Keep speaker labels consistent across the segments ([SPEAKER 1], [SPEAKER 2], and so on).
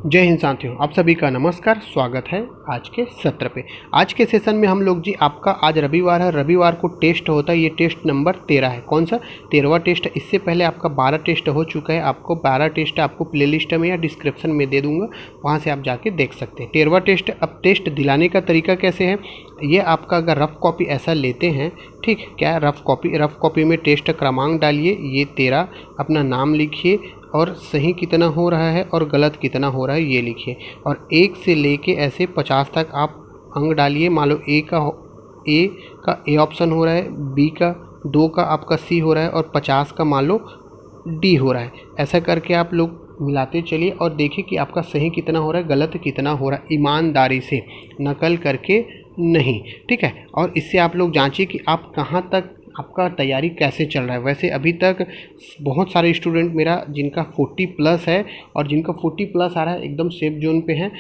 [SPEAKER 1] जय हिंद साथियों, आप सभी का नमस्कार। स्वागत है आज के सत्र पे। आज के सेशन में हम लोग जी आपका आज रविवार है, रविवार को टेस्ट होता है। ये टेस्ट नंबर 13 है। कौन सा 13वां टेस्ट है। इससे पहले आपका 12 टेस्ट हो चुका है। आपको 12 टेस्ट आपको प्लेलिस्ट में या डिस्क्रिप्शन में दे दूंगा, वहाँ से आप जाके देख सकते हैं। 13वां टेस्ट। अब टेस्ट दिलाने का तरीका कैसे है, ये आपका अगर रफ़ कॉपी ऐसा लेते हैं, ठीक क्या, रफ़ कॉपी में टेस्ट क्रमांक डालिए, ये 13, अपना नाम लिखिए और सही कितना हो रहा है और गलत कितना हो रहा है ये लिखिए। और 1 से लेके ऐसे 50 तक आप अंक डालिए। मान लो ए का ए ऑप्शन हो रहा है, बी का 2 का आपका सी हो रहा है और 50 का मान लो डी हो रहा है। ऐसा करके आप लोग मिलाते चलिए और देखिए कि आपका सही कितना हो रहा है, गलत कितना हो रहा है, ईमानदारी से, नकल करके नहीं, ठीक है। और इससे आप लोग जांचिए कि आप कहाँ तक आपका तैयारी कैसे चल रहा है। वैसे अभी तक बहुत सारे स्टूडेंट मेरा जिनका 40 प्लस है और जिनका 40 प्लस आ रहा है एकदम सेफ जोन पे हैं।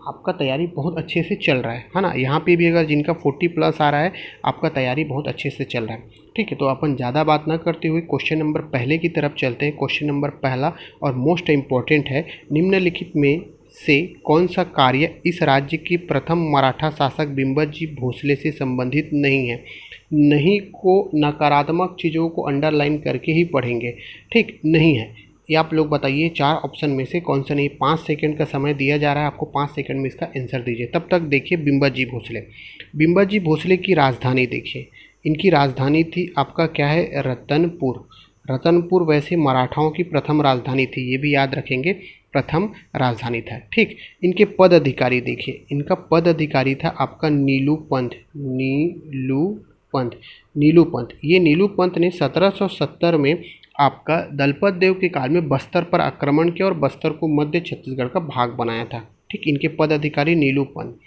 [SPEAKER 1] आपका तैयारी बहुत अच्छे से चल रहा है ना। यहाँ पे भी अगर जिनका 40 प्लस आ रहा है, आपका तैयारी बहुत अच्छे से चल रहा है, ठीक है। तो अपन ज़्यादा बात ना करते हुए क्वेश्चन नंबर पहले की तरफ चलते हैं। क्वेश्चन नंबर पहला और मोस्ट इम्पॉर्टेंट है, निम्नलिखित में से कौन सा कार्य इस राज्य के प्रथम मराठा शासक बिम्बजी भोसले से संबंधित नहीं है। नहीं को नकारात्मक चीज़ों को अंडरलाइन करके ही पढ़ेंगे, ठीक। नहीं है ये आप लोग बताइए 4 ऑप्शन में से कौन सा नहीं। 5 सेकंड का समय दिया जा रहा है आपको, 5 सेकंड में इसका आंसर दीजिए। तब तक देखिए बिम्बजी भोसले। बिम्बजी भोसले की राजधानी देखिए, इनकी राजधानी थी आपका क्या है, रतनपुर। रतनपुर वैसे मराठाओं की प्रथम राजधानी थी, ये भी याद रखेंगे, प्रथम राजधानी था, ठीक। इनके पद अधिकारी देखिए, इनका पद अधिकारी था आपका नीलू पंत। नीलू पंत ये नीलू पंत ने 1770 में आपका दलपत देव के काल में बस्तर पर आक्रमण किया और बस्तर को मध्य छत्तीसगढ़ का भाग बनाया था, ठीक। इनके पद अधिकारी नीलू पंत,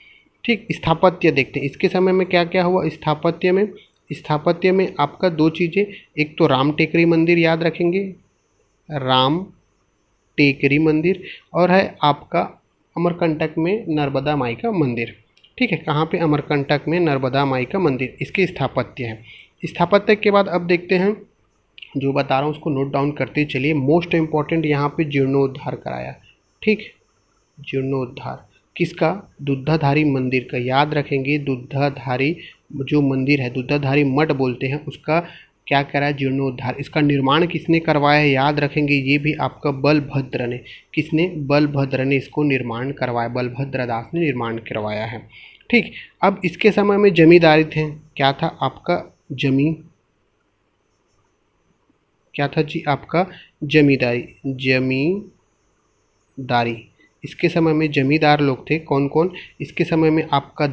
[SPEAKER 1] ठीक। स्थापत्य देखते हैं, इसके समय में क्या क्या हुआ। स्थापत्य में आपका 2 चीज़ें, एक तो राम टेकरी मंदिर याद रखेंगे, राम टेकरी मंदिर, और है आपका अमरकंटक में नर्मदा माई का मंदिर, ठीक है। कहाँ पे, अमरकंटक में नर्मदा माई का मंदिर, इसके स्थापत्य है। स्थापत्य के बाद अब देखते हैं, जो बता रहा हूँ उसको नोट डाउन करते चलिए। मोस्ट इम्पॉर्टेंट यहाँ पे जीर्णोद्धार कराया, ठीक। जीर्णोद्धार किसका, दुधाधारी मंदिर का, याद रखेंगे। दुधाधारी जो मंदिर है, दुधाधारी मठ बोलते हैं, उसका क्या करा है, जीर्णोद्धार। इसका निर्माण किसने करवाया है, याद रखेंगे, ये भी आपका बलभद्र ने। किसने, बलभद्र ने इसको निर्माण करवाया, बलभद्र दास ने निर्माण करवाया है, ठीक। अब इसके समय में जमींदारी थे, क्या था आपका क्या था जी आपका जमींदारी। इसके समय में जमींदार लोग थे कौन कौन, इसके समय में आपका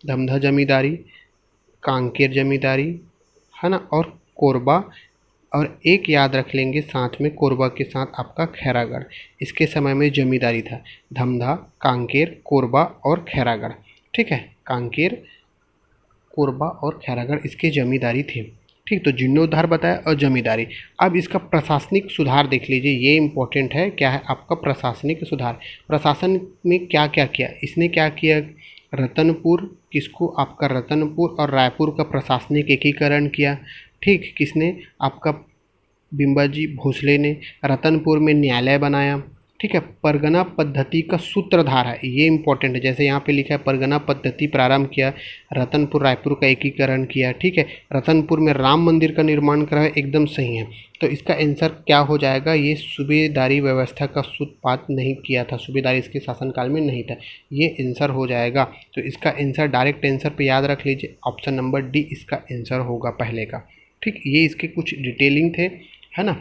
[SPEAKER 1] धमधा जमींदारी, कांकेर जमींदारी, है ना, और कोरबा, और एक याद रख लेंगे साथ में, कोरबा के साथ आपका खैरागढ़। इसके समय में जमींदारी था धमधा, कांकेर, कोरबा और खैरागढ़, ठीक है। कांकेर, कोरबा और खैरागढ़ इसके जमींदारी थे, ठीक। तो जीर्णोद्धार बताया और जमींदारी। अब इसका प्रशासनिक सुधार देख लीजिए, ये इंपॉर्टेंट है। क्या है आपका प्रशासनिक सुधार। प्रशासन में क्या क्या किया इसने, क्या किया, रतनपुर, किसको, आपका रतनपुर और रायपुर का प्रशासनिक एकीकरण किया, ठीक। किसने, आपका बिम्बाजी भोसले ने। रतनपुर में न्यायालय बनाया, ठीक है। परगना पद्धति का सूत्रधार है, ये इंपॉर्टेंट है। जैसे यहाँ पे लिखा है परगना पद्धति प्रारंभ किया, रतनपुर रायपुर का एकीकरण किया, ठीक है। रतनपुर में राम मंदिर का निर्माण कराया, एकदम सही है। तो इसका आंसर क्या हो जाएगा, ये सूबेदारी व्यवस्था का सूत्रपात नहीं किया था, सूबेदारी इसके शासनकाल में नहीं था, ये आंसर हो जाएगा। तो इसका आंसर डायरेक्ट आंसर पे याद रख लीजिए, ऑप्शन नंबर डी इसका आंसर होगा पहले का, ठीक। ये इसके कुछ डिटेलिंग थे, है ना।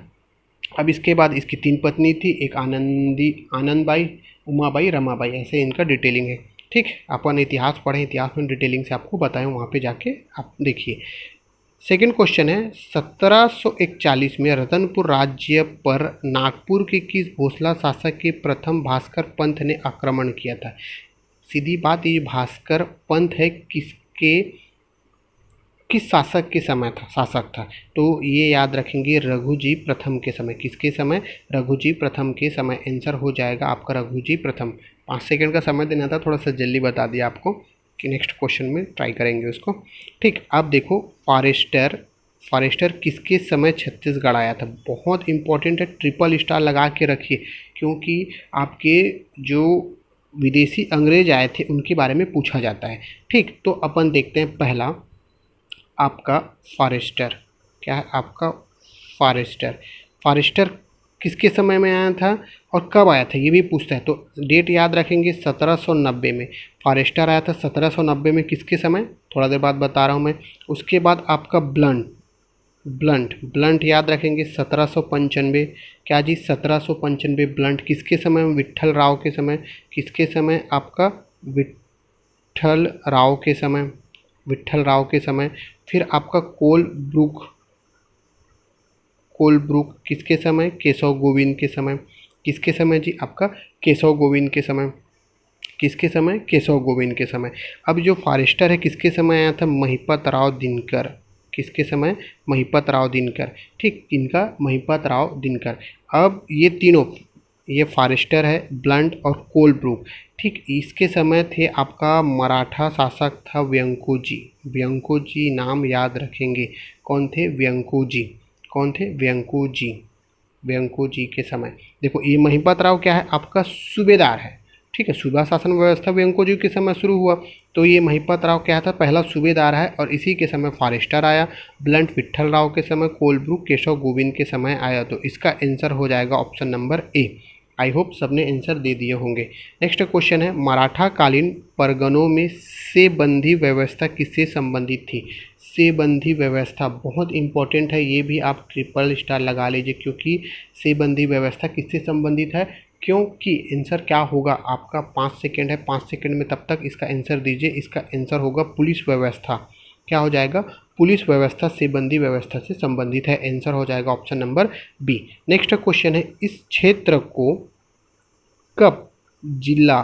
[SPEAKER 1] अब इसके बाद इसकी 3 पत्नी थी, एक आनंदबाई, उमाबाई, रमाबाई, ऐसे इनका डिटेलिंग है, ठीक। अपन इतिहास पढ़ें, इतिहास में डिटेलिंग से आपको बताएं, वहाँ पे जाके आप देखिए। सेकंड क्वेश्चन है, 1741 में रतनपुर राज्य पर नागपुर के किस भोसला शासक के प्रथम भास्कर पंथ ने आक्रमण किया था। सीधी बात, ये भास्कर पंथ है किस शासक के समय था, शासक था, तो ये याद रखेंगे रघुजी प्रथम के समय। किसके समय, रघुजी प्रथम के समय। आंसर हो जाएगा आपका रघुजी प्रथम। 5 सेकंड का समय देना था, थोड़ा सा जल्दी बता दिया आपको कि नेक्स्ट क्वेश्चन में ट्राई करेंगे उसको, ठीक। अब देखो, फॉरेस्टर फॉरेस्टर किसके समय छत्तीसगढ़ आया था? बहुत इंपॉर्टेंट है, ट्रिपल स्टार लगा के रखिए, क्योंकि आपके जो विदेशी अंग्रेज आए थे उनके बारे में पूछा जाता है। ठीक, तो अपन देखते हैं पहला आपका फॉरेस्टर। क्या है आपका फॉरेस्टर? फॉरेस्टर किसके समय में आया था और कब आया था ये भी पूछता है, तो डेट याद रखेंगे 1790 में फॉरेस्टर आया था। 1790 में किसके समय? थोड़ा देर बाद बता रहा हूँ मैं। उसके बाद आपका ब्लंट याद रखेंगे 1795। क्या जी? 1795 ब्लंट किसके समय? विट्ठल राव के समय। किसके समय? आपका विट्ठल राव के समय। फिर आपका कोलब्रुक किसके समय? केशव गोविंद के समय। किसके समय जी? आपका केशव गोविंद के समय। किसके समय? केशव गोविंद के समय। अब जो फॉरेस्टर है किसके समय आया था? महिपत राव दिनकर। किसके समय? महिपत राव दिनकर। ठीक, इनका महिपत राव दिनकर। अब ये तीनों, ये फॉरेस्टर है, ब्लंट और कोलब्रुक, ठीक, इसके समय थे आपका मराठा शासक था व्यंकोजी। व्यंकोजी नाम याद रखेंगे। कौन थे? व्यंकोजी। कौन थे? व्यंकोजी के समय। देखो ये महिपत राव क्या है? आपका सूबेदार है। ठीक है, सूबा शासन व्यवस्था व्यंकोजी के समय शुरू हुआ, तो ये महिपत राव क्या था? पहला सूबेदार है, और इसी के समय फॉरेस्टर आया। ब्लंट विट्ठल राव के समय, कोलब्रुक केशव गोविंद के समय आया। तो इसका आंसर हो जाएगा option number A. I hope सबने आंसर दे दिए होंगे। नेक्स्ट क्वेश्चन है, मराठा कालीन परगनों में सेबंदी व्यवस्था किससे संबंधित थी? सेबंदी व्यवस्था बहुत इंपॉर्टेंट है, ये भी आप ट्रिपल स्टार लगा लीजिए, क्योंकि सेबंदी व्यवस्था किससे संबंधित है? क्योंकि आंसर क्या होगा आपका? 5 सेकेंड है, 5 सेकेंड में तब तक इसका आंसर दीजिए। इसका आंसर होगा पुलिस व्यवस्था। क्या हो जाएगा? पुलिस व्यवस्था सेबंदी व्यवस्था से संबंधित है। आंसर हो जाएगा option number B. Next question है, इस क्षेत्र को कब जिला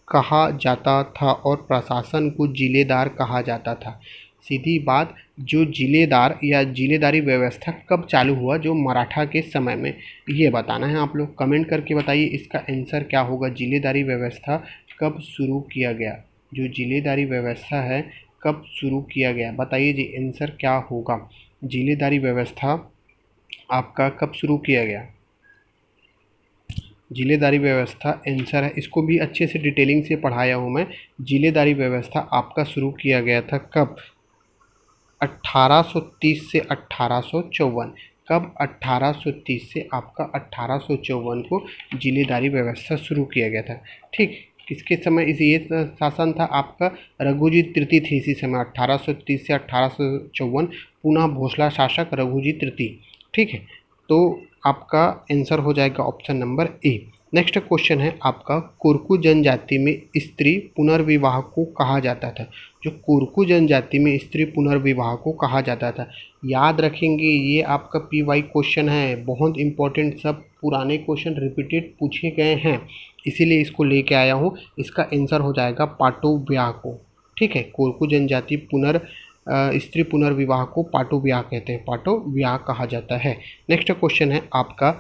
[SPEAKER 1] कहा जाता था और प्रशासन को जिलेदार कहा जाता था? सीधी बात, जो जिलेदार या जिलेदारी व्यवस्था कब चालू हुआ? जो मराठा के समय में, ये बताना है आप लोग। कमेंट करके बताइए इसका आंसर क्या होगा। जिलेदारी व्यवस्था कब शुरू किया गया? जो जिलेदारी व्यवस्था है कब शुरू किया गया? बताइए जी, आंसर क्या होगा? जिलेदारी व्यवस्था आपका कब शुरू किया गया? जिलेदारी व्यवस्था आंसर है, इसको भी अच्छे से डिटेलिंग से पढ़ाया हूँ मैं। जिलेदारी व्यवस्था आपका शुरू किया गया था कब? 1830 से 1854। कब? 1830 से आपका 1854 को जिलेदारी व्यवस्था शुरू किया गया था। ठीक, किसके समय इस ये शासन था आपका? रघुजीत तृतीय थे इसी समय। 1830 से 1854 पुनः भोसला शासक रघुजीत तृतीय। ठीक है, तो आपका आंसर हो जाएगा option number A. Next question है आपका, कोरकू जनजाति में स्त्री पुनर्विवाह को कहा जाता था? जो कोरकू जनजाति में स्त्री पुनर्विवाह को कहा जाता था, याद रखेंगे ये आपका PY क्वेश्चन है, बहुत इंपॉर्टेंट। सब पुराने क्वेश्चन रिपीटेड पूछे गए हैं, इसीलिए इसको लेके आया हूँ। इसका आंसर हो जाएगा पाटो ब्याह को। ठीक है, कोरकू जनजाति स्त्री पुनर्विवाह को पाटो ब्याह कहते हैं, पाटो ब्याह कहा जाता है। नेक्स्ट क्वेश्चन है आपका,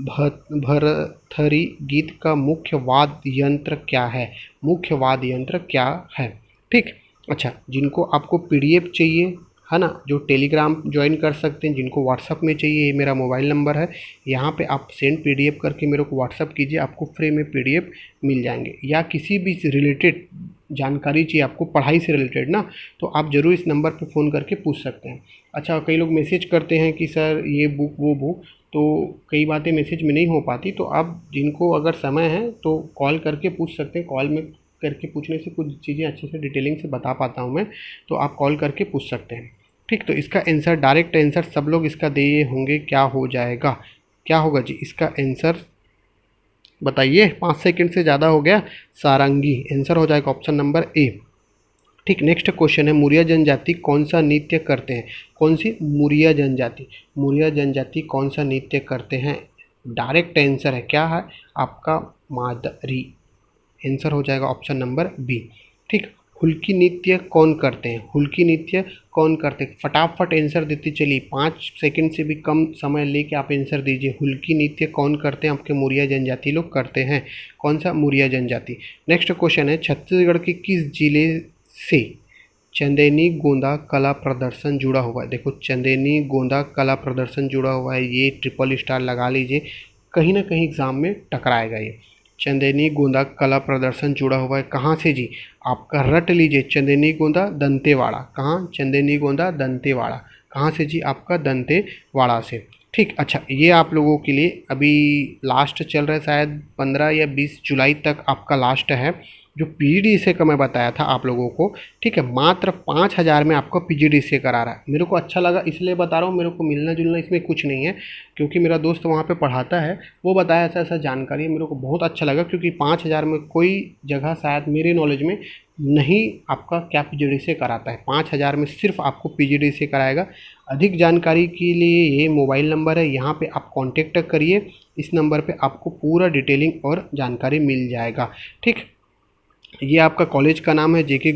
[SPEAKER 1] भरथरी गीत का मुख्य वाद्य यंत्र क्या है? मुख्य वाद्य यंत्र क्या है? ठीक, अच्छा, जिनको आपको PDF चाहिए है ना, जो टेलीग्राम ज्वाइन कर सकते हैं, जिनको व्हाट्सअप में चाहिए, ये मेरा मोबाइल नंबर है, यहाँ पे आप सेंड PDF करके मेरे को व्हाट्सअप कीजिए, आपको फ्री में PDF मिल जाएंगे। या किसी भी रिलेटेड जानकारी चाहिए आपको, पढ़ाई से रिलेटेड ना, तो आप ज़रूर इस नंबर पे फ़ोन करके पूछ सकते हैं। अच्छा, कई लोग मैसेज करते हैं कि सर ये बुक वो बुक, तो कई बातें मैसेज में नहीं हो पाती, तो आप जिनको अगर समय है तो कॉल करके पूछ सकते हैं। कॉल में करके पूछने से कुछ चीज़ें अच्छे से डिटेलिंग से बता पाता हूँ मैं, तो आप कॉल करके पूछ सकते हैं। ठीक, तो इसका आंसर, डायरेक्ट आंसर सब लोग इसका दिए होंगे, क्या हो जाएगा? क्या होगा जी इसका आंसर? बताइए, 5 सेकंड से ज़्यादा हो गया। सारंगी आंसर हो जाएगा ऑप्शन नंबर ए। ठीक, नेक्स्ट क्वेश्चन है, मुरिया जनजाति कौन सा नृत्य करते हैं? कौन सी? मुरिया जनजाति। मुरिया जनजाति कौन सा नृत्य करते हैं? डायरेक्ट आंसर है, क्या है आपका? मादरी। आंसर हो जाएगा ऑप्शन नंबर बी। ठीक, हुल्की नृत्य कौन करते हैं? हुल्की नृत्य कौन करते हैं? फटाफट आंसर देते चलिए, 5 सेकंड से भी कम समय लेके आप आंसर दीजिए। हुल्की नृत्य कौन करते हैं? आपके मुरिया जनजाति लोग करते हैं। कौन सा? मुरिया जनजाति। नेक्स्ट क्वेश्चन है, छत्तीसगढ़ के किस जिले से चंदेनी गोंदा कला प्रदर्शन जुड़ा हुआ है। देखो चंदेनी गोंदा कला प्रदर्शन जुड़ा हुआ है, ये ट्रिपल स्टार लगा लीजिए, कहीं ना कहीं एग्जाम में टकराएगा ये। चंदेनी गोंदा कला प्रदर्शन जुड़ा हुआ है कहाँ से जी, आपका रट लीजिए, चंदेनी गोंदा दंतेवाड़ा। कहाँ, चंदेनी गोंदा दंतेवाड़ा। कहाँ से जी, आपका दंतेवाड़ा से। ठीक, अच्छा ये आप लोगों के लिए अभी लास्ट चल रहा है, शायद 15 या 20 जुलाई तक आपका लास्ट है। जो पीजीडीसीए का मैं बताया था आप लोगों को, ठीक है, मात्र 5,000 में आपको पीजीडीसीए करा रहा है। मेरे को अच्छा लगा इसलिए बता रहा हूँ, मेरे को मिलना जुलना इसमें कुछ नहीं है, क्योंकि मेरा दोस्त वहाँ पे पढ़ाता है, वो बताया ऐसा ऐसा जानकारी है, मेरे को बहुत अच्छा लगा, क्योंकि 5,000 में कोई जगह शायद मेरे नॉलेज में नहीं आपका क्या पीजीडीसीए कराता है। 5,000 में सिर्फ आपको पीजीडीसीए कराएगा। अधिक जानकारी के लिए ये मोबाइल नंबर है, यहाँ पे आप कांटेक्ट करिए, इस नंबर पे आपको पूरा डिटेलिंग और जानकारी मिल जाएगा। ठीक, ये आपका कॉलेज का नाम है जेके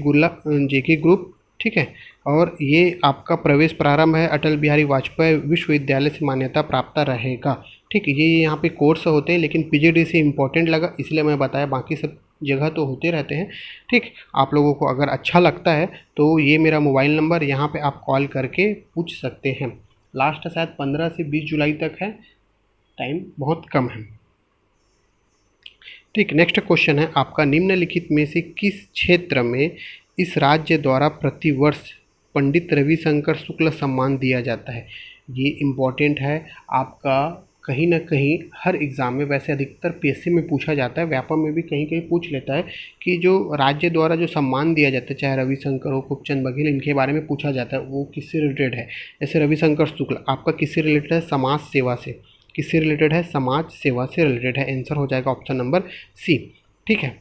[SPEAKER 1] ग्रुप, ठीक है, और ये आपका प्रवेश प्रारंभ है अटल बिहारी वाजपेयी विश्वविद्यालय से मान्यता प्राप्त रहेगा। ठीक, ये यहाँ पे कोर्स होते हैं, लेकिन पीजीडीसीए इंपॉर्टेंट लगा इसलिए मैं बताया, बाकी सब जगह तो होते रहते हैं। ठीक, आप लोगों को अगर अच्छा लगता है तो ये मेरा मोबाइल नंबर, यहाँ पे आप कॉल करके पूछ सकते हैं। लास्ट शायद 15 से 20 जुलाई तक है, टाइम बहुत कम है। ठीक, नेक्स्ट क्वेश्चन है आपका, निम्नलिखित में से किस क्षेत्र में इस राज्य द्वारा प्रतिवर्ष पंडित रविशंकर शुक्ल सम्मान दिया जाता है। ये इम्पॉर्टेंट है आपका, कहीं ना कहीं हर एग्ज़ाम में, वैसे अधिकतर पीएससी में पूछा जाता है, व्यापम में भी कहीं कहीं पूछ लेता है कि जो राज्य द्वारा जो सम्मान दिया जाता है, चाहे रविशंकर हो, खूबचंद बघेल, इनके बारे में पूछा जाता है, वो किससे रिलेटेड है। जैसे रविशंकर शुक्ल आपका किससे रिलेटेड है, समाज सेवा से। किससे रिलेटेड है, समाज सेवा से रिलेटेड है। आंसर हो जाएगा ऑप्शन नंबर सी। ठीक है,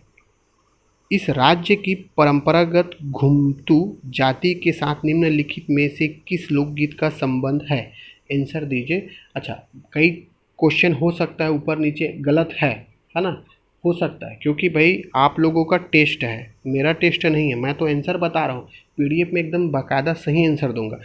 [SPEAKER 1] इस राज्य की परंपरागत घुमतू जाति के साथ निम्नलिखित में से किस लोकगीत का संबंध है। आंसर दीजिए। अच्छा, कई क्वेश्चन हो सकता है ऊपर नीचे गलत है ना, हो सकता है, क्योंकि भाई आप लोगों का टेस्ट है, मेरा टेस्ट नहीं है, मैं तो आंसर बता रहा हूँ, पीडीएफ में एकदम बाकायदा सही आंसर दूंगा।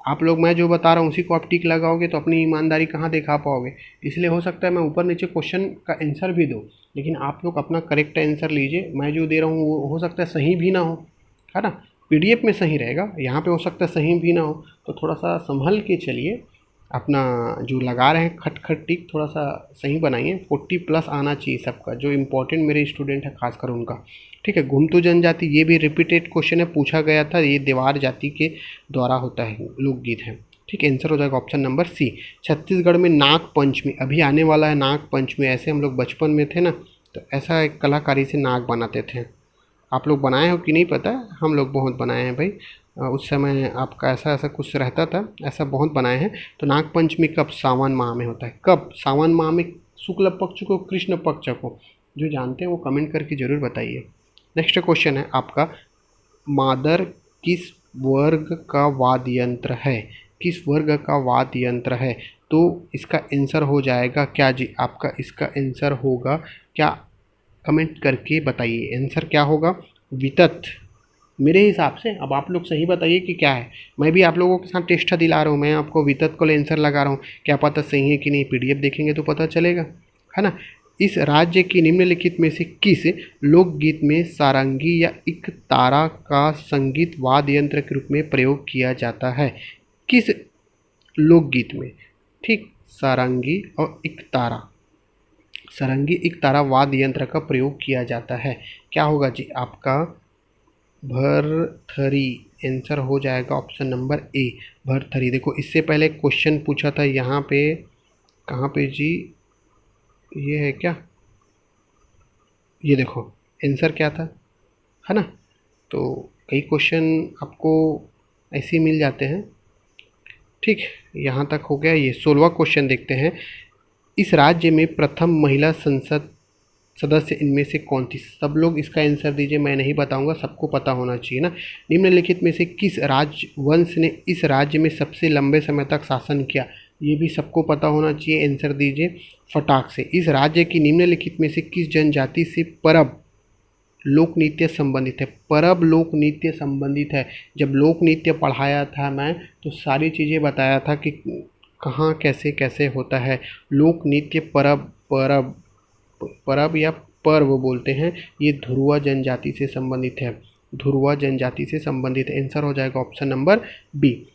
[SPEAKER 1] आप लोग मैं जो बता रहा हूँ उसी को आप टिक लगाओगे तो अपनी ईमानदारी कहाँ दिखा पाओगे। इसलिए हो सकता है मैं ऊपर नीचे क्वेश्चन का आंसर भी दूँ, लेकिन आप लोग अपना करेक्ट आंसर लीजिए। मैं जो दे रहा हूँ वो हो सकता है सही भी ना हो, है ना, पीडीएफ में सही रहेगा, यहाँ पे हो सकता है सही भी ना हो, तो थोड़ा सा संभल के चलिए। अपना जो लगा रहे हैं खट खट टिक थोड़ा सा सही बनाइए। 40+ आना चाहिए सबका, जो इम्पोर्टेंट मेरे स्टूडेंट है खासकर उनका। ठीक है, घुमतू जनजाति, ये भी रिपीटेड क्वेश्चन है, पूछा गया था, ये देवार जाति के द्वारा होता है, लोकगीत है। ठीक है, आंसर हो जाएगा ऑप्शन नंबर सी। छत्तीसगढ़ में नाग पंचमी अभी आने वाला है, नाग पंचमी, ऐसे हम लोग बचपन में थे ना, तो ऐसा एक कलाकारी से नाग बनाते थे। आप लोग बनाए हो कि नहीं पता, हम लोग बहुत बनाए हैं भाई। उस समय आपका ऐसा ऐसा कुछ रहता था, ऐसा बहुत बनाए हैं। तो नाग पंचमी कब, सावन माह में होता है। कब, सावन माह में, शुक्ल पक्ष को, कृष्ण पक्ष को। जो जानते हैं वो कमेंट करके ज़रूर बताइए। नेक्स्ट क्वेश्चन है आपका, मादर किस वर्ग का वाद्य यंत्र है। किस वर्ग का वाद्य यंत्र है, तो इसका आंसर हो जाएगा क्या जी, आपका इसका आंसर होगा क्या, कमेंट करके बताइए। आंसर क्या होगा, वितत, मेरे हिसाब से। अब आप लोग सही बताइए कि क्या है, मैं भी आप लोगों के साथ टेस्ट दिला रहा हूँ, मैं आपको वितत को आंसर लगा रहा हूँ, क्या पता सही है कि नहीं, पीडीएफ देखेंगे तो पता चलेगा, है ना। इस राज्य की निम्नलिखित में से किस लोकगीत में सारंगी या इकतारा का संगीत वाद्य यंत्र के रूप में प्रयोग किया जाता है। किस लोकगीत में, ठीक, सारंगी और इकतारा, सारंगी इकतारा वाद्य यंत्र का प्रयोग किया जाता है। क्या होगा जी आपका, भरथरी। आंसर हो जाएगा ऑप्शन नंबर ए, भरथरी। देखो इससे पहले क्वेश्चन पूछा था यहाँ पे, कहाँ पे जी, ये है क्या, ये देखो आंसर क्या था, है ना। तो कई क्वेश्चन आपको ऐसे ही मिल जाते हैं। ठीक, यहाँ तक हो गया। ये 16वां क्वेश्चन देखते हैं, इस राज्य में प्रथम महिला संसद सदस्य इनमें से कौन थी। सब लोग इसका आंसर दीजिए, मैं नहीं बताऊंगा, सबको पता होना चाहिए ना। निम्नलिखित में से किस राजवंश ने इस राज्य में सबसे लंबे समय तक शासन किया, ये भी सबको पता होना चाहिए। आंसर दीजिए फटाक से। इस राज्य की निम्नलिखित में से किस जनजाति से परब लोक नृत्य संबंधित है। परब लोक नृत्य संबंधित है। जब लोक नृत्य पढ़ाया था मैं, तो सारी चीज़ें बताया था कि कहाँ कैसे कैसे होता है लोक नृत्य। परब या पर्व बोलते हैं, ये ध्रुवा जनजाति से संबंधित है। धुरवा जनजाति से संबंधित है। आंसर हो जाएगा ऑप्शन नंबर बी।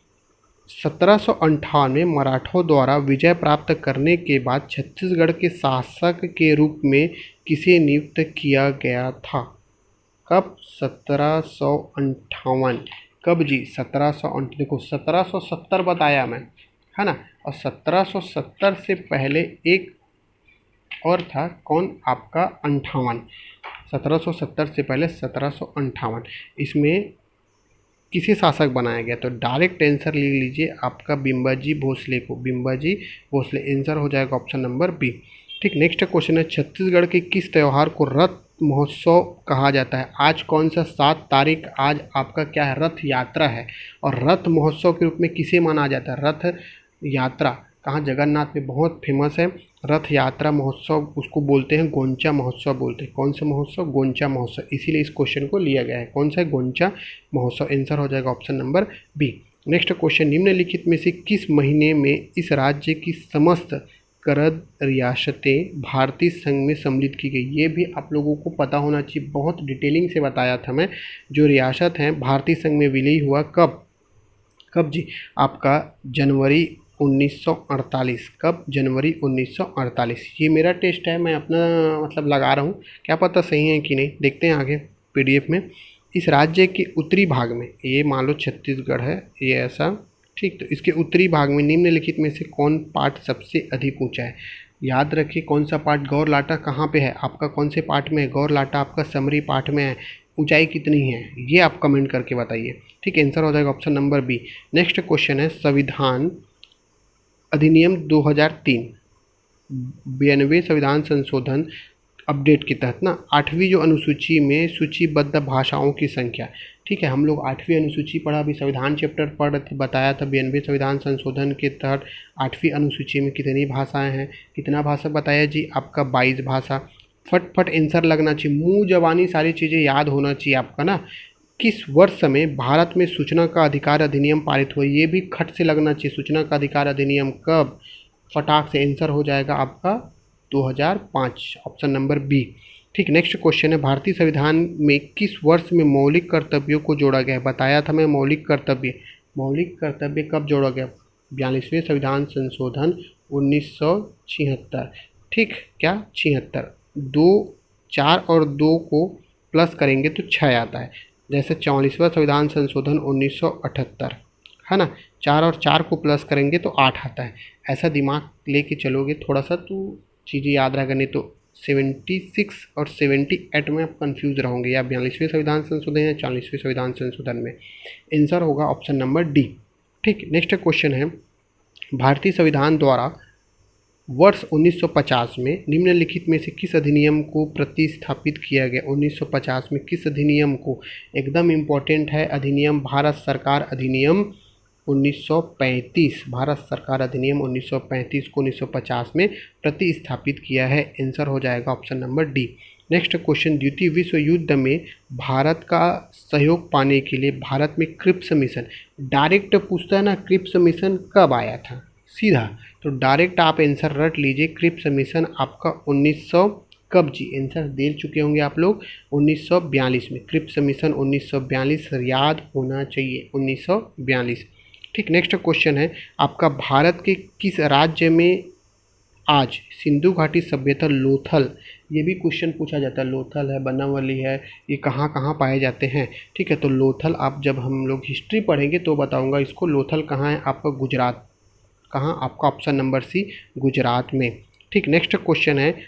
[SPEAKER 1] 1758 में मराठों द्वारा विजय प्राप्त करने के बाद छत्तीसगढ़ के शासक के रूप में किसे नियुक्त किया गया था? कब? 1758 कब जी? 1758 देखो 1770 बताया मैं, है ना, और 1770 से पहले एक और था, कौन? आपका 58। 1770 से पहले 1758, इसमें किसे शासक बनाया गया? तो डायरेक्ट आंसर ले लीजिए आपका बिम्बाजी भोसले को, बिम्बाजी भोसले। आंसर हो जाएगा ऑप्शन नंबर बी। ठीक, नेक्स्ट क्वेश्चन है, छत्तीसगढ़ के किस त्यौहार को रथ महोत्सव कहा जाता है? आज कौन सा 7 तारीख, आज आपका क्या है? रथ यात्रा है, और रथ महोत्सव के रूप में किसे माना जाता है? रथ यात्रा कहाँ? जगन्नाथ में बहुत फेमस है रथ यात्रा महोत्सव, उसको बोलते हैं गोंचा महोत्सव बोलते हैं। कौन सा महोत्सव? गोंचा महोत्सव, इसीलिए इस क्वेश्चन को लिया गया है। कौन सा है? गोंचा महोत्सव। आंसर हो जाएगा option number B. Next question, निम्नलिखित में से किस महीने में इस राज्य की समस्त करद रियासतें भारतीय संघ में सम्मिलित की गई? ये भी आप लोगों को पता होना चाहिए, बहुत डिटेलिंग से बताया था मैं। जो रियासत हैं भारतीय संघ में विलय हुआ कब? कब जी? आपका जनवरी 1948। कब? जनवरी 1948। ये मेरा टेस्ट है, मैं अपना मतलब लगा रहा हूँ, क्या पता सही है कि नहीं, देखते हैं आगे पीडीएफ में। इस राज्य के उत्तरी भाग में, ये मान लो छत्तीसगढ़ है, ये ऐसा, ठीक, तो इसके उत्तरी भाग में निम्नलिखित में से कौन पार्ट सबसे अधिक ऊंचा है? याद रखिए कौन सा पार्ट। गौरलाटा कहाँ पे है आपका? कौन से पार्ट में है? गौरलाटा आपका समरी पार्ट में है। ऊंचाई कितनी है ये आप कमेंट करके बताइए। ठीक, आंसर हो जाएगा option number B. Next question है, संविधान अधिनियम 2003 92 संविधान संशोधन अपडेट के तहत ना 8वीं जो अनुसूची में सूचीबद्ध भाषाओं की संख्या, ठीक है, हम लोग 8वीं अनुसूची पढ़ा, अभी संविधान चैप्टर पढ़ रहे थे, बताया था 92 संविधान संशोधन के तहत 8वीं अनुसूची में कितनी भाषाएं हैं? कितना भाषा बताया जी? आपका 22 भाषा। फटफट आंसर लगना चाहिए, मुँह जबानी सारी चीज़ें याद होना चाहिए आपका ना। किस वर्ष में भारत में सूचना का अधिकार अधिनियम पारित हुआ? ये भी खट से लगना चाहिए, सूचना का अधिकार अधिनियम कब? फटाक से आंसर हो जाएगा आपका 2005, ऑप्शन नंबर बी। ठीक, नेक्स्ट क्वेश्चन है, भारतीय संविधान में किस वर्ष में मौलिक कर्तव्यों को जोड़ा गया? बताया था मैं मौलिक कर्तव्य कब जोड़ा गया? 42वें संविधान संशोधन 1976। ठीक, क्या 76? 2 4 और 2 को प्लस करेंगे तो 6 आता है। जैसे 44वां संविधान संशोधन 1978, है ना, 4 और 4 को प्लस करेंगे तो 8 आता है। ऐसा दिमाग लेके चलोगे थोड़ा सा तो चीज़ें याद रहेगा, नहीं तो 76 और 78 में आप कंफ्यूज रहोगे, या 42वें संविधान संशोधन या 40वें संविधान संशोधन में। आंसर होगा ऑप्शन नंबर डी। ठीक, नेक्स्ट क्वेश्चन है, भारतीय संविधान द्वारा वर्ष 1950 में निम्नलिखित में से किस अधिनियम को प्रतिस्थापित किया गया? 1950 में किस अधिनियम को? एकदम इम्पोर्टेंट है अधिनियम, भारत सरकार अधिनियम 1935। भारत सरकार अधिनियम 1935 को 1950 में प्रतिस्थापित किया है। आंसर हो जाएगा option number D. Next question, द्वितीय विश्व युद्ध में भारत का सहयोग पाने के लिए भारत में क्रिप्स मिशन, डायरेक्ट पूछता है ना, क्रिप्स मिशन कब आया था? सीधा, तो डायरेक्ट आप आंसर रट लीजिए, क्रिप्स मिशन आपका 1900 कब जी? आंसर दे चुके होंगे आप लोग, 1942 में। क्रिप्स मिशन 1942 याद होना चाहिए, 1942। ठीक, नेक्स्ट क्वेश्चन है आपका, भारत के किस राज्य में आज सिंधु घाटी सभ्यता लोथल, ये भी क्वेश्चन पूछा जाता है, लोथल है, बनावली है, ये कहाँ कहाँ पाए जाते हैं? ठीक है, तो लोथल आप जब हम लोग हिस्ट्री पढ़ेंगे तो बताऊंगा इसको। लोथल कहाँ है आपका? गुजरात। कहाँ? आपका ऑप्शन नंबर सी, गुजरात में। ठीक, नेक्स्ट क्वेश्चन है,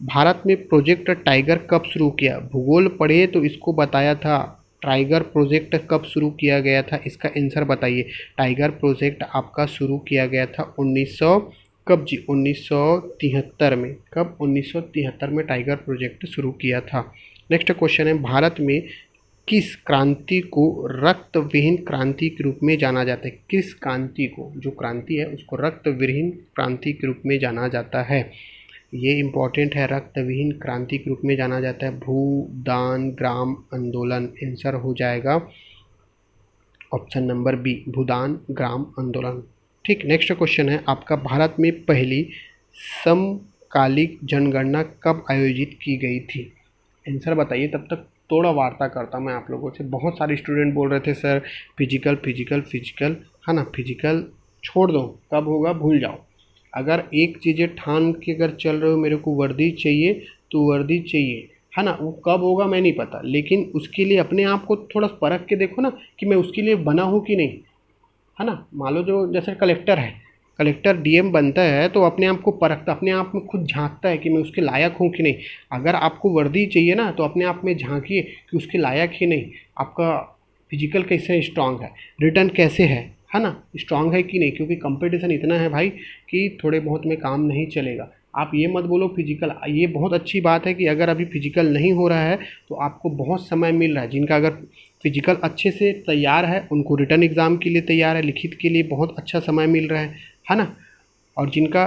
[SPEAKER 1] भारत में प्रोजेक्ट टाइगर कब शुरू किया? भूगोल पढ़े तो इसको बताया था, टाइगर प्रोजेक्ट कब शुरू किया गया था? इसका आंसर बताइए। टाइगर प्रोजेक्ट आपका शुरू किया गया था 1900 कब जी? 1973 में। कब? 1973 में टाइगर प्रोजेक्ट शुरू किया था। नेक्स्ट क्वेश्चन है, भारत में किस क्रांति को रक्त विहीन क्रांति के रूप में जाना जाता है? किस क्रांति को, जो क्रांति है उसको रक्त विहीन क्रांति के रूप में जाना जाता है? ये इम्पॉर्टेंट है, रक्त विहीन क्रांति के रूप में जाना जाता है भूदान ग्राम आंदोलन। आंसर हो जाएगा ऑप्शन नंबर बी, भूदान ग्राम आंदोलन। ठीक, नेक्स्ट क्वेश्चन है आपका, भारत में पहली समकालिक जनगणना कब आयोजित की गई थी? आंसर बताइए, तब तक थोड़ा वार्ता करता हूँ मैं आप लोगों से। बहुत सारे स्टूडेंट बोल रहे थे सर फिजिकल फिजिकल फिजिकल, है ना, फिजिकल छोड़ दो, कब होगा भूल जाओ। अगर एक चीज़ें ठान के अगर चल रहे हो मेरे को वर्दी चाहिए तो वर्दी चाहिए, है ना, वो कब होगा मैं नहीं पता, लेकिन उसके लिए अपने आप को थोड़ा परख के देखो ना कि मैं उसके लिए बना हूँ कि नहीं, है ना। मान लो जो जैसे कलेक्टर है, कलेक्टर डीएम बनता है तो अपने आप को परखता, अपने आप में खुद झांकता है कि मैं उसके लायक हूँ कि नहीं। अगर आपको वर्दी चाहिए ना तो अपने आप में झांकिए कि उसके लायक ही नहीं, आपका फिजिकल कैसे स्ट्रांग है, रिटर्न कैसे है ना, स्ट्रांग है कि नहीं, क्योंकि कंपटीशन इतना है भाई कि थोड़े बहुत में काम नहीं चलेगा। आप ये मत बोलो फिजिकल, ये बहुत अच्छी बात है कि अगर अभी फिजिकल नहीं हो रहा है तो आपको बहुत समय मिल रहा है। जिनका अगर फिजिकल अच्छे से तैयार है उनको रिटर्न एग्ज़ाम के लिए तैयार है, लिखित के लिए बहुत अच्छा समय मिल रहा है ना। और जिनका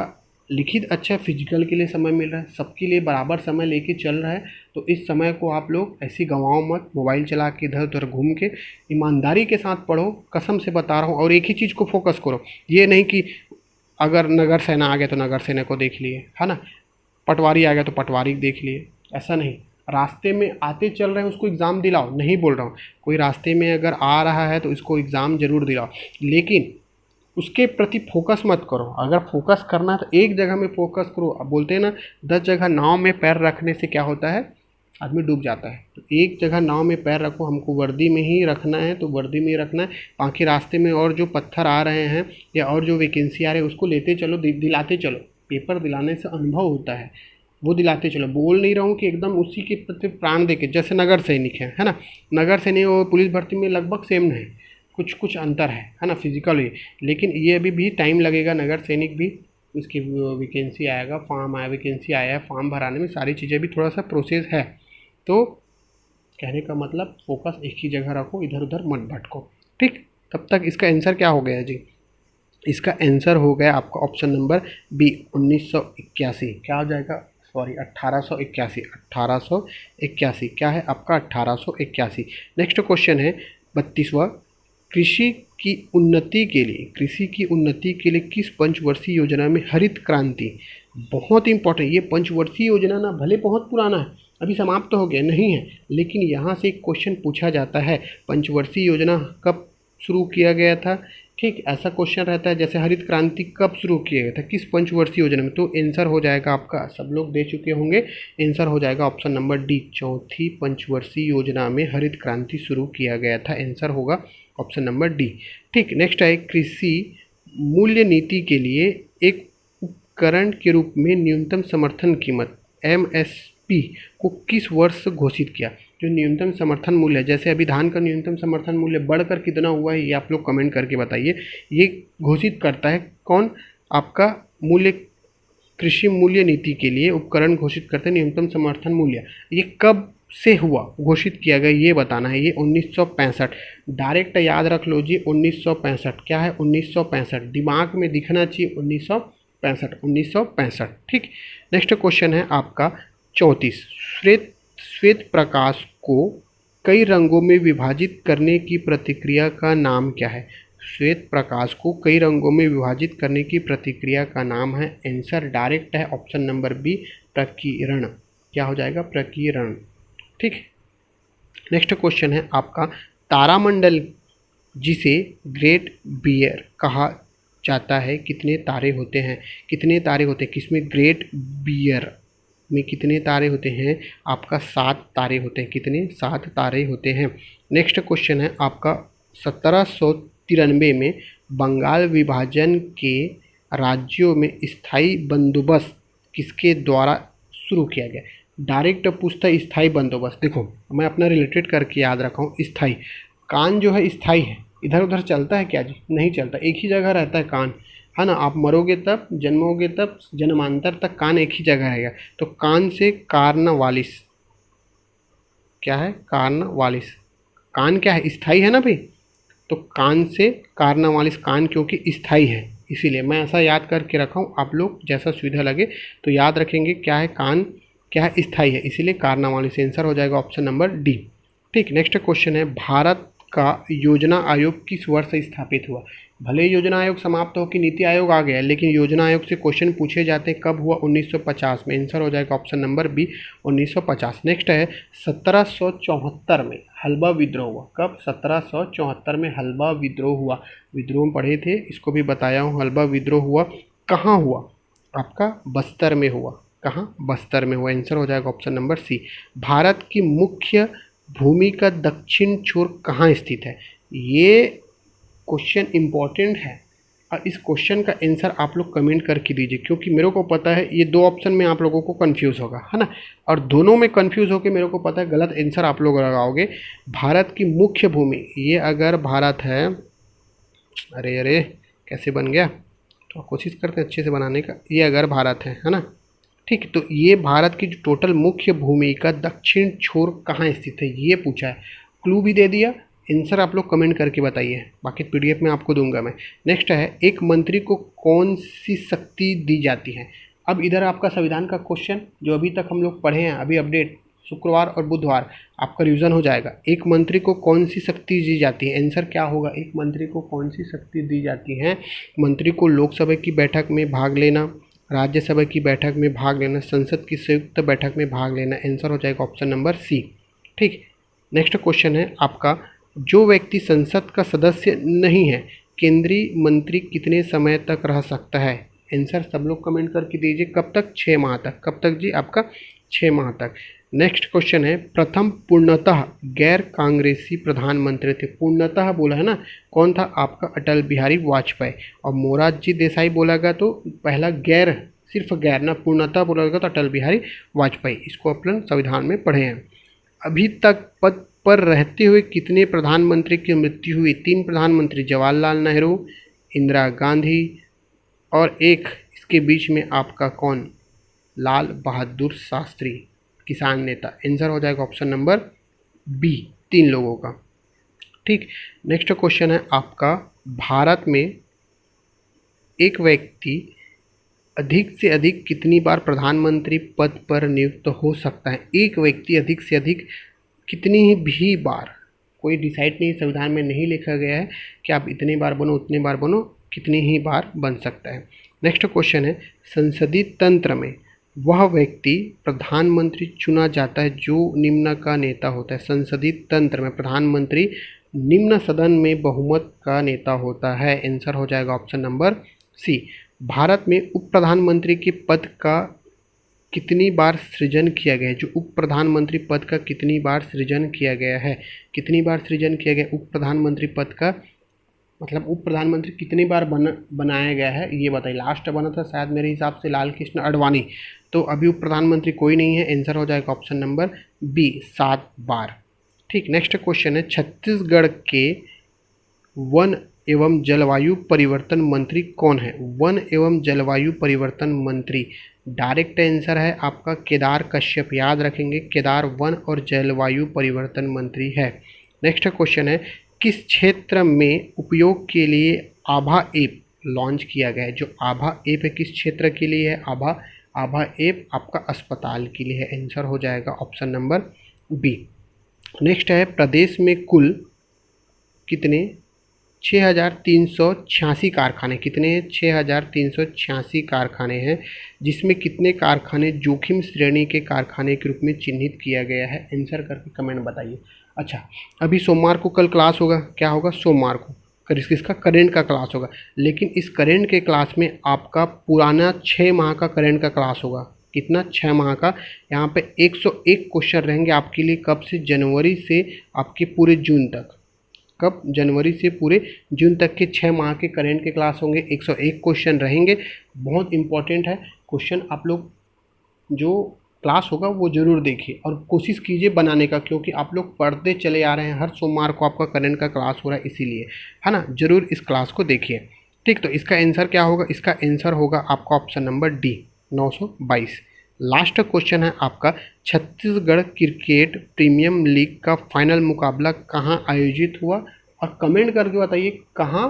[SPEAKER 1] लिखित अच्छा फिजिकल के लिए समय मिल रहा है, सबके लिए बराबर समय लेके चल रहा है। तो इस समय को आप लोग ऐसी गंवाओ मत, मोबाइल चला के इधर उधर घूम के ईमानदारी के साथ पढ़ो, कसम से बता रहा हूँ। और एक ही चीज़ को फोकस करो, ये नहीं कि अगर नगर सेना आ गया तो नगर सेना को देख लिए, है ना, पटवारी आ गया तो पटवारी देख लिए, ऐसा नहीं। रास्ते में आते चल रहे हैं उसको एग्ज़ाम दिलाओ, नहीं बोल रहा हूँ, कोई रास्ते में अगर आ रहा है तो इसको एग्ज़ाम ज़रूर दिलाओ, लेकिन उसके प्रति फोकस मत करो। अगर फोकस करना है तो एक जगह में फोकस करो। अब बोलते हैं ना 10 जगह नाव में पैर रखने से क्या होता है, आदमी डूब जाता है। तो एक जगह नाव में पैर रखो, हमको वर्दी में ही रखना है तो वर्दी में ही रखना है। बाकी रास्ते में और जो पत्थर आ रहे हैं या और जो वैकेंसी आ रहे हैं उसको लेते चलो, दिलाते चलो। पेपर दिलाने से अनुभव होता है, वो दिलाते चलो। बोल नहीं रहा हूँ कि एकदम उसी के प्रति प्राण देके, जैसे नगर सैनिक है ना, नगर सैनिक और पुलिस भर्ती में लगभग सेम है, कुछ कुछ अंतर है ना फिजिकली, लेकिन ये अभी भी टाइम लगेगा। नगर सैनिक भी उसकी वैकेंसी आएगा, फॉर्म आया, वैकेंसी आया है, फॉर्म भराने में सारी चीज़ें भी थोड़ा सा प्रोसेस है। तो कहने का मतलब फोकस एक ही जगह रखो, इधर उधर मत भटको, ठीक। तब तक इसका आंसर क्या हो गया जी, इसका आंसर हो गया आपका ऑप्शन नंबर बी 1981। क्या हो जाएगा, सॉरी 1881, 1881 क्या है आपका 1881। नेक्स्ट क्वेश्चन है 32वां, कृषि की उन्नति के लिए, कृषि की उन्नति के लिए किस पंचवर्षीय योजना में हरित क्रांति, बहुत इंपॉर्टेंट। ये पंचवर्षीय योजना ना भले बहुत पुराना है, अभी समाप्त तो हो गया नहीं है, लेकिन यहाँ से एक क्वेश्चन पूछा जाता है, पंचवर्षीय योजना कब शुरू किया गया था, ठीक। ऐसा क्वेश्चन रहता है जैसे हरित क्रांति कब शुरू किया गया था, किस पंचवर्षीय योजना में। तो आंसर हो जाएगा आपका, सब लोग दे चुके होंगे, आंसर हो जाएगा ऑप्शन नंबर डी, चौथी पंचवर्षीय योजना में हरित क्रांति शुरू किया गया था। आंसर होगा ऑप्शन नंबर डी, ठीक। नेक्स्ट है, कृषि मूल्य नीति के लिए एक उपकरण के रूप में न्यूनतम समर्थन कीमत एमएसपी को किस वर्ष घोषित किया। जो न्यूनतम समर्थन मूल्य है, जैसे अभी धान का न्यूनतम समर्थन मूल्य बढ़कर कितना हुआ है ये आप लोग कमेंट करके बताइए। ये घोषित करता है कौन, आपका मूल्य, कृषि मूल्य नीति के लिए उपकरण घोषित करते हैं न्यूनतम समर्थन मूल्य। ये कब से हुआ, घोषित किया गया, ये बताना है। ये 1965, डायरेक्ट याद रख लो जी 1965। क्या है 1965, दिमाग में दिखना चाहिए 1965, 1965, ठीक। नेक्स्ट क्वेश्चन है आपका 34, श्वेत प्रकाश को कई रंगों में विभाजित करने की प्रक्रिया का नाम क्या है। श्वेत प्रकाश को कई रंगों में विभाजित करने की प्रक्रिया का नाम है, आंसर डायरेक्ट है ऑप्शन नंबर बी, प्रकीर्ण। क्या हो जाएगा, प्रकीर्ण, ठीक। नेक्स्ट क्वेश्चन है आपका, तारामंडल जिसे ग्रेट बियर कहा जाता है कितने तारे होते हैं, कितने तारे होते हैं, किसमें, ग्रेट बियर में कितने तारे होते हैं आपका, 7 तारे होते हैं। कितने, 7 तारे होते हैं। नेक्स्ट क्वेश्चन है आपका 1793 में बंगाल विभाजन के राज्यों में स्थायी बंदोबस्त किसके द्वारा शुरू किया गया। डायरेक्ट पूछता है स्थायी बंदोबस्त, देखो मैं अपना रिलेटेड करके याद रखा हूँ। स्थायी, कान जो है स्थायी है, इधर उधर चलता है क्या जी, नहीं चलता, एक ही जगह रहता है कान, है ना। आप मरोगे तब, जन्मोगे तब, जन्मांतर तक कान एक ही जगह रहेगा। तो कान से कार्नवालिस, क्या है, कार्नवालिस, कान क्या है, स्थायी है ना भाई, तो कान से कार्नवालिस, कान क्योंकि स्थायी है इसीलिए मैं ऐसा याद करके रखा हूँ। आप लोग जैसा सुविधा लगे तो याद रखेंगे, क्या है, कान क्या है, स्थायी है, इसीलिए कार्नवालिस। आंसर हो जाएगा ऑप्शन नंबर डी, ठीक। नेक्स्ट क्वेश्चन है, भारत का योजना आयोग किस वर्ष स्थापित हुआ। भले ही योजना आयोग समाप्त हो कि नीति आयोग आ गया, लेकिन योजना आयोग से क्वेश्चन पूछे जाते हैं कब हुआ, 1950 में। आंसर हो जाएगा ऑप्शन नंबर बी, 1950। नेक्स्ट है 1774 में हल्बा विद्रोह हुआ। कब? 1774 में हल्बा विद्रोह हुआ। विद्रोह पढ़े थे, इसको भी बताया हूँ। हल्बा विद्रोह हुआ कहाँ हुआ? आपका बस्तर में हुआ। कहाँ? बस्तर में हुआ। आंसर हो जाएगा ऑप्शन नंबर सी। भारत की मुख्य भूमि का दक्षिण छोर कहाँ स्थित है? ये क्वेश्चन इम्पॉर्टेंट है और इस क्वेश्चन का आंसर आप लोग कमेंट करके दीजिए, क्योंकि मेरे को पता है ये दो ऑप्शन में आप लोगों को कंफ्यूज होगा, है ना, और दोनों में कंफ्यूज होकर मेरे को पता है गलत आंसर आप लोग लगाओगे। भारत की मुख्य भूमि, ये अगर भारत है, अरे अरे कैसे बन गया, तो कोशिश करते हैं अच्छे से बनाने का। ये अगर भारत है ना, ठीक, तो ये भारत की जो टोटल मुख्य भूमि का दक्षिण छोर कहाँ स्थित है ये पूछा है। क्लू भी दे दिया, आंसर आप लोग कमेंट करके बताइए, बाकी पीडीएफ में आपको दूंगा मैं। नेक्स्ट है एक मंत्री को कौन सी शक्ति दी जाती है? अब इधर आपका संविधान का क्वेश्चन जो अभी तक हम लोग पढ़े हैं, अभी अपडेट शुक्रवार और बुधवार आपका रिवीजन हो जाएगा। एक मंत्री को कौन सी शक्ति दी जाती है? आंसर क्या होगा? एक मंत्री को कौन सी शक्ति दी जाती है? मंत्री को लोकसभा की बैठक में भाग लेना, राज्यसभा की बैठक में भाग लेना, संसद की संयुक्त बैठक में भाग लेना। आंसर हो जाएगा ऑप्शन नंबर सी। ठीक, नेक्स्ट क्वेश्चन है आपका, जो व्यक्ति संसद का सदस्य नहीं है केंद्रीय मंत्री कितने समय तक रह सकता है? आंसर सब लोग कमेंट करके दीजिए। कब तक? 6 माह तक। कब तक जी? आपका 6 माह तक। नेक्स्ट क्वेश्चन है, प्रथम पूर्णतः गैर कांग्रेसी प्रधानमंत्री थे। पूर्णतः बोला है ना, कौन था? आपका अटल बिहारी वाजपेयी। और मोरारजी देसाई बोला गया तो पहला गैर, सिर्फ गैर ना, पूर्णतः बोला गया तो अटल बिहारी वाजपेयी। इसको अपन संविधान में पढ़े हैं। अभी तक पद पर रहते हुए कितने प्रधानमंत्री की मृत्यु हुई? 3 प्रधानमंत्री, जवाहरलाल नेहरू, इंदिरा गांधी और एक इसके बीच में आपका कौन? लाल बहादुर शास्त्री, किसान नेता। आंसर हो जाएगा ऑप्शन नंबर बी, 3 लोगों का। ठीक, नेक्स्ट क्वेश्चन है आपका, भारत में एक व्यक्ति अधिक से अधिक कितनी बार प्रधानमंत्री पद पर नियुक्त हो सकता है? एक व्यक्ति अधिक से अधिक कितनी भी बार, कोई डिसाइड नहीं, संविधान में नहीं लिखा गया है कि आप इतनी बार बनो उतनी बार बनो, कितनी ही बार बन सकता है। नेक्स्ट क्वेश्चन है, संसदीय तंत्र में वह व्यक्ति प्रधानमंत्री चुना जाता है जो निम्न का नेता होता है। संसदीय तंत्र में प्रधानमंत्री निम्न सदन में बहुमत का नेता होता है। आंसर हो जाएगा ऑप्शन नंबर सी। भारत में उप प्रधानमंत्री के पद का कितनी बार सृजन किया गया है? जो उप प्रधानमंत्री पद का कितनी बार सृजन किया गया है? कितनी बार सृजन किया गया उप प्रधानमंत्री पद का, मतलब उप प्रधानमंत्री कितनी बार बनाया गया है ये बताइए। लास्ट बना था शायद मेरे हिसाब से लाल कृष्ण आडवाणी, तो अभी उप प्रधानमंत्री कोई नहीं है। आंसर हो जाएगा ऑप्शन नंबर बी, 7 बार। ठीक, नेक्स्ट क्वेश्चन है, छत्तीसगढ़ के वन एवं जलवायु परिवर्तन मंत्री कौन है? वन एवं जलवायु परिवर्तन मंत्री, डायरेक्ट आंसर है आपका केदार कश्यप। याद रखेंगे, केदार वन और जलवायु परिवर्तन मंत्री है। नेक्स्ट क्वेश्चन है, किस क्षेत्र में उपयोग के लिए आभा ऐप लॉन्च किया गया है? जो आभा ऐप है किस क्षेत्र के लिए है? आभा ऐप आपका अस्पताल के लिए है। आंसर हो जाएगा ऑप्शन नंबर बी। नेक्स्ट है, प्रदेश में कुल कितने 6386 कारखाने, कितने 6386 कारखाने हैं, जिसमें कितने कारखाने जोखिम श्रेणी के कारखाने के रूप में चिन्हित किया गया है? आंसर करके कमेंट बताइए। अच्छा, अभी सोमवार को कल क्लास होगा, क्या होगा? सोमवार को इसका करेंट का क्लास होगा, लेकिन इस करेंट के क्लास में आपका पुराना 6 माह का करेंट का क्लास होगा। कितना? 6 माह का। यहाँ पे 101 क्वेश्चन रहेंगे आपके लिए। कब से? जनवरी से आपके पूरे जून तक। कब? जनवरी से पूरे जून तक के 6 माह के करेंट के क्लास होंगे। 101 क्वेश्चन रहेंगे, बहुत इंपॉर्टेंट है क्वेश्चन। आप लोग जो क्लास होगा वो ज़रूर देखिए और कोशिश कीजिए बनाने का, क्योंकि आप लोग पढ़ते चले आ रहे हैं। हर सोमवार को आपका करेंट का क्लास हो रहा है, इसीलिए, है ना, ज़रूर इस क्लास को देखिए। ठीक, तो इसका आंसर क्या होगा? इसका आंसर होगा आपका option number D, 922। Last question है आपका, छत्तीसगढ़ क्रिकेट प्रीमियम लीग का फाइनल मुकाबला कहाँ आयोजित हुआ? और कमेंट करके बताइए कहाँ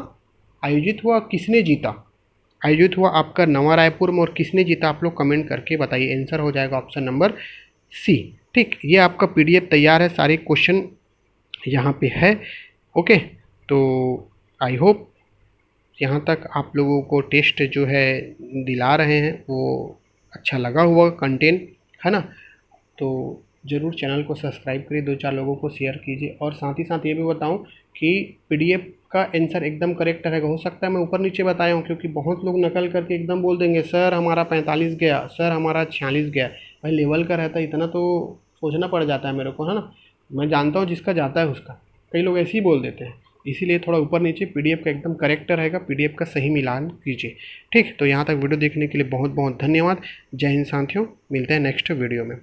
[SPEAKER 1] आयोजित हुआ, किसने जीता? आयोजित हुआ आपका नवा रायपुर में, और किसने जीता? आप लोग कमेंट करके बताइए। आंसर हो जाएगा ऑप्शन नंबर सी। ठीक, ये आपका पीडीएफ तैयार है, सारे क्वेश्चन यहाँ पे है। ओके, तो आई होप यहाँ तक आप लोगों को टेस्ट जो है दिला रहे हैं वो अच्छा लगा हुआ कंटेंट है ना, तो ज़रूर चैनल को सब्सक्राइब करिए, 2-4 लोगों को शेयर कीजिए। और साथ ही साथ ये भी बताऊं कि पीडीएफ का आंसर एकदम करेक्ट रहेगा। हो सकता है मैं ऊपर नीचे बताया हूँ, क्योंकि बहुत लोग नकल करके एकदम बोल देंगे सर हमारा 45 गया, सर हमारा 46 गया। भाई लेवल का रहता है, इतना तो सोचना पड़ जाता है मेरे को, है ना। मैं जानता हूँ जिसका जाता है उसका, कई लोग ऐसे ही बोल देते हैं। इसीलिए थोड़ा ऊपर नीचे पीडीएफ का एकदम करेक्ट रहेगा, पीडीएफ का सही मिलान कीजिए। ठीक, तो यहाँ तक वीडियो देखने के लिए बहुत बहुत धन्यवाद। जय हिंद साथियों, मिलते हैं नेक्स्ट वीडियो में।